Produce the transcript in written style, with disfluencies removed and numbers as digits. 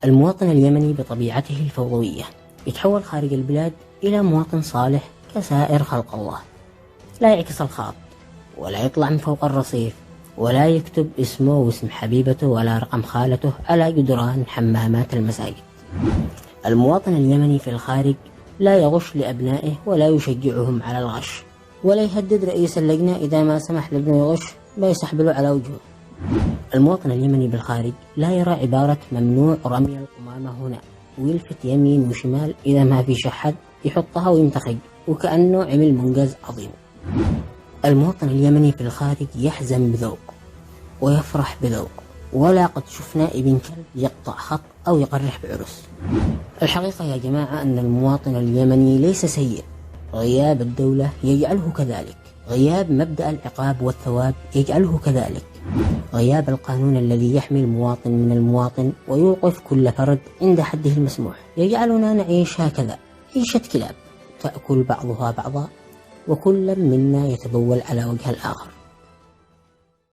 المواطن اليمني بطبيعته الفوضوية يتحول خارج البلاد إلى مواطن صالح كسائر خلق الله، لا يعكس الخط ولا يطلع من فوق الرصيف ولا يكتب اسمه واسم حبيبته ولا رقم خالته على جدران حمامات المساجد. المواطن اليمني في الخارج لا يغش لأبنائه ولا يشجعهم على الغش، ولا يهدد رئيس اللجنة إذا ما سمح لابنه يغش بيسحب على وجهه. المواطن اليمني بالخارج لا يرى عبارة ممنوع رمي القمامة هنا ويلفت يمين وشمال إذا ما في شحد يحطها وينتخج وكأنه عمل منجز عظيم. المواطن اليمني في الخارج يحزن بذوق ويفرح بذوق، ولا قد شفنا ابن كلب يقطع خط أو يقرح بعرس. الحقيقة يا جماعة أن المواطن اليمني ليس سيء، غياب الدولة يجعله كذلك، غياب مبدأ العقاب والثواب يجعله كذلك، غياب القانون الذي يحمي المواطن من المواطن ويوقف كل فرد عند حده المسموح يجعلنا نعيش هكذا عيشة كلاب تأكل بعضها بعضا وكل منا يتبول على وجه الآخر.